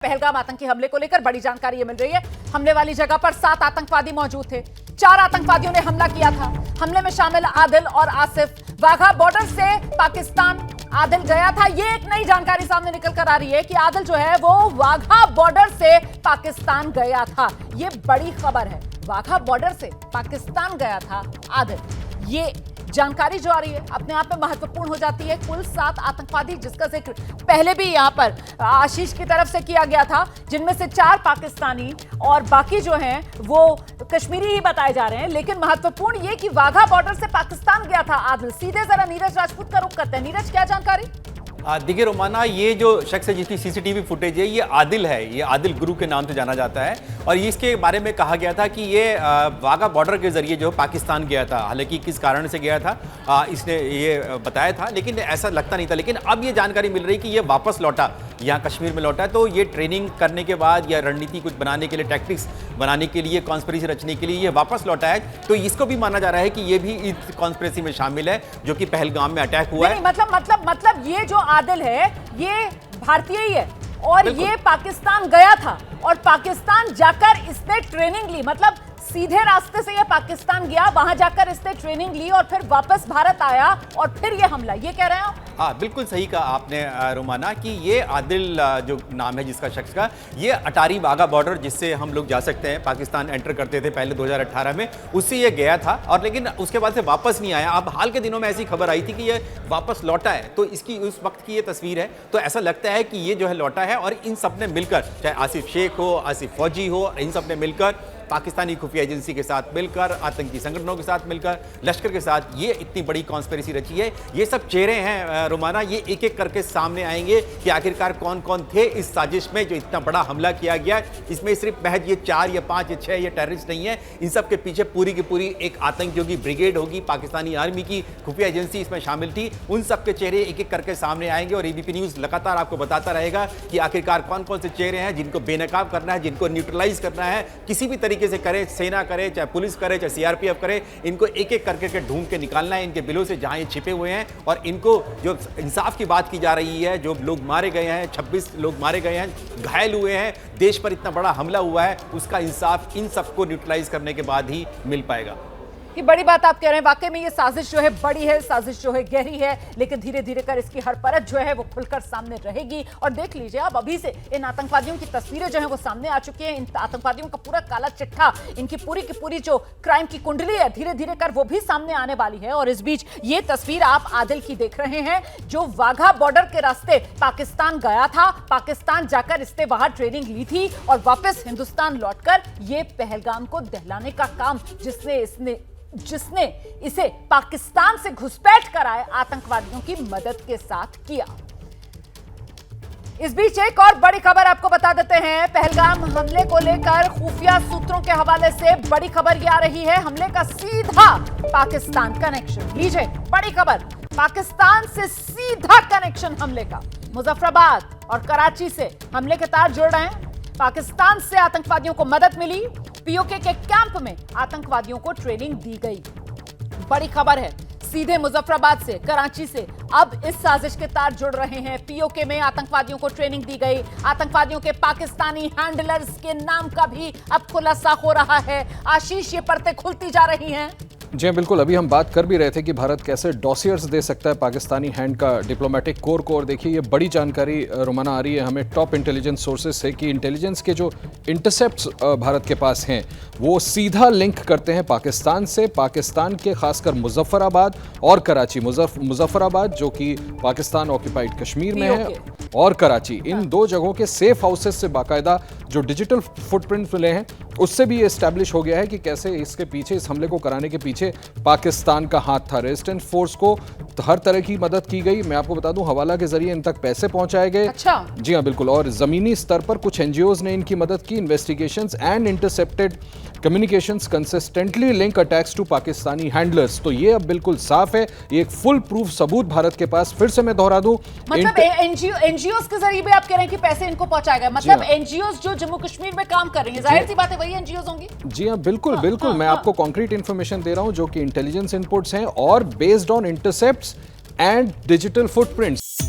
पहलगाम आतंकी हमले को लेकर बड़ी जानकारी ये मिल रही है। हमले वाली जगह पर 7 आतंकवादी मौजूद थे। 4 आतंकवादियों ने हमला किया था। हमले में शामिल आदिल और आसिफ वाघा बॉर्डर से पाकिस्तान आदिल गया था। ये एक नई जानकारी सामने निकल कर आ रही है कि आदिल जो है वो वाघा बॉर्डर से पाकिस्तान गया था। ये बड़ी खबर है। वाघा बॉर्डर से पाकिस्तान गया था आदिल। ये जानकारी जो आ रही है अपने आप में महत्वपूर्ण हो जाती है। कुल 7 आतंकवादी जिसका जिक्र पहले भी यहां पर आशीष की तरफ से किया गया था, जिनमें से 4 पाकिस्तानी और बाकी जो हैं वो कश्मीरी ही बताए जा रहे हैं। लेकिन महत्वपूर्ण ये कि वाघा बॉर्डर से पाकिस्तान गया था आदिल। सीधे जरा नीरज राजपूत का रुख करते हैं। नीरज, क्या जानकारी? देखिए रोमाना, ये जो शख्स है जिसकी सीसीटीवी फुटेज है ये आदिल है। ये आदिल गुरु के नाम से जाना जाता है और इसके बारे में कहा गया था कि ये वाघा बॉर्डर के जरिए जो पाकिस्तान गया था। हालांकि किस कारण से गया था इसने ये बताया था, लेकिन ऐसा लगता नहीं था। लेकिन अब ये जानकारी मिल रही कि ये वापस लौटा, यहाँ कश्मीर में लौटा। तो ये ट्रेनिंग करने के बाद या रणनीति कुछ बनाने के लिए, टैक्टिक्स बनाने के लिए, कॉन्स्पिरेसी रचने के लिए ये वापस लौटा है। तो इसको भी माना जा रहा है कि ये भी इस कॉन्स्पिरेसी में शामिल है जो कि पहलगाम में अटैक हुआ है। मतलब ये जो आदिल है ये भारतीय ही है और ये पाकिस्तान गया था और पाकिस्तान जाकर इसने ट्रेनिंग ली। मतलब सीधे रास्ते से ये पाकिस्तान गया, वहां जाकर इसने ट्रेनिंग ली और फिर वापस भारत आया और फिर ये हमला। ये कह रहे हैं? हाँ, बिल्कुल सही कहा आपने रोमाना कि ये आदिल जो नाम है जिसका शख्स का, ये अटारी वाघा बॉर्डर जिससे हम लोग जा सकते हैं, पाकिस्तान एंटर करते थे पहले 2018 में, उससे ये गया था और लेकिन उसके बाद से वापस नहीं आया। अब हाल के दिनों में ऐसी खबर आई थी कि ये वापस लौटा है। तो इसकी उस वक्त की ये तस्वीर है। तो ऐसा लगता है कि ये जो है लौटा है और इन सब ने मिलकर, चाहे आसिफ शेख हो, आसिफ फौजी हो, इन सब ने मिलकर पाकिस्तानी खुफिया एजेंसी के साथ मिलकर, आतंकी संगठनों के साथ मिलकर, लश्कर के साथ ये इतनी बड़ी कॉन्स्पिरेसी रची है। ये सब चेहरे हैं रोमाना, ये एक एक करके सामने आएंगे कि आखिरकार कौन कौन थे इस साजिश में जो इतना बड़ा हमला किया गया। इसमें सिर्फ महज ये 4 या 5 या 6 ये टेररिस्ट नहीं है। इन सब के पीछे पूरी की पूरी एक आतंकियों की ब्रिगेड होगी, पाकिस्तानी आर्मी की खुफिया एजेंसी इसमें शामिल थी। उन सब के चेहरे एक एक करके सामने आएंगे और एबीपी न्यूज़ लगातार आपको बताता रहेगा कि आखिरकार कौन कौन से चेहरे हैं जिनको बेनकाब करना है, जिनको न्यूट्रलाइज करना है, किसी भी तरीके से करे, सेना करे, चाहे पुलिस करे, चाहे सीआरपीएफ करे, इनको एक एक करके ढूंढ के निकालना है इनके बिलों से जहां ये छिपे हुए हैं। और इनको जो इंसाफ की बात की जा रही है, जो लोग मारे गए हैं, 26 लोग मारे गए हैं, घायल हुए हैं, देश पर इतना बड़ा हमला हुआ है, उसका इंसाफ इन सबको न्यूट्रलाइज करने के बाद ही मिल पाएगा। ये बड़ी बात आप कह रहे हैं। वाकई में ये साजिश जो है बड़ी है, साजिश जो है गहरी है, लेकिन धीरे धीरे कर इसकी हर परत जो है वो खुलकर सामने रहेगी। और देख लीजिए आप, अभी से इन आतंकवादियों की तस्वीरें जो है वो सामने आ चुकी हैं। इन आतंकवादियों का पूरा काला चिट्ठा, इनकी पूरी की पूरी जो क्राइम की कुंडली है, धीरे धीरे कर वो भी सामने आने वाली है। और इस बीच ये तस्वीर आप आदिल की देख रहे हैं जो वाघा बॉर्डर के रास्ते पाकिस्तान गया था। पाकिस्तान जाकर इसने वहां ट्रेनिंग ली थी और वापस हिंदुस्तान लौटकर ये पहलगाम को दहलाने का काम जिसने इसे पाकिस्तान से घुसपैठ कराए आतंकवादियों की मदद के साथ किया। इस बीच एक और बड़ी खबर आपको बता देते हैं। पहलगाम हमले को लेकर खुफिया सूत्रों के हवाले से बड़ी खबर ये आ रही है। हमले का सीधा पाकिस्तान कनेक्शन। लीजिए बड़ी खबर, पाकिस्तान से सीधा कनेक्शन हमले का। मुजफ्फराबाद और कराची से हमले के तार जुड़ रहे हैं। पाकिस्तान से आतंकवादियों को मदद मिली। पीओके के कैंप में आतंकवादियों को ट्रेनिंग दी गई। बड़ी खबर है, सीधे मुजफ्फराबाद से, कराची से अब इस साजिश के तार जुड़ रहे हैं। पीओके में आतंकवादियों को ट्रेनिंग दी गई। आतंकवादियों के पाकिस्तानी हैंडलर्स के नाम का भी अब खुलासा हो रहा है। आशीष, ये परतें खुलती जा रही हैं। जी हाँ, बिल्कुल। अभी हम बात कर भी रहे थे कि भारत कैसे डॉसियर्स दे सकता है पाकिस्तानी हैंड का डिप्लोमेटिक कोर को। और देखिए ये बड़ी जानकारी रोमाना आ रही है हमें टॉप इंटेलिजेंस सोर्सेज से कि इंटेलिजेंस के जो इंटरसेप्ट्स भारत के पास हैं वो सीधा लिंक करते हैं पाकिस्तान से। पाकिस्तान के खासकर मुजफ्फराबाद और कराची, मुजफ्फराबाद जो कि पाकिस्तान ऑक्यूपाइड कश्मीर में है, और कराची, इन 2 जगहों के सेफ हाउसेस से बाकायदा जो डिजिटल फुटप्रिंट मिले हैं उससे भी एस्टैब्लिश हो गया है कि कैसे इसके पीछे, इस हमले को कराने के पीछे पाकिस्तान का हाथ था। रेजिस्टेंस फोर्स को हर तरह की मदद की गई। मैं आपको बता दूं, हवाला के जरिए इन तक पैसे पहुंचाए गए। अच्छा। जी हाँ, बिल्कुल। और जमीनी स्तर पर कुछ एनजीओज ने इनकी मदद की। Investigations and intercepted communications consistently link attacks to Pakistani handlers. तो ये अब बिल्कुल साफ है, ये एक फुल प्रूफ सबूत भारत के पास। फिर से मैं दोहरा दूं, मतलब एनजीओज के जरिए भी आप कह रहे हैं कि पैसे इनको पहुंचाए गए। मतलब एनजीओज जो जम्मू कश्मीर में काम कर रही हैं, जाहिर सी बात है वही एनजीओज होंगी। जी हाँ, बिल्कुल बिल्कुल। मैं आपको कॉन्क्रीट इंफॉर्मेशन दे रहा हूं जो कि इंटेलिजेंस इनपुट्स हैं और based on intercepts and digital footprints.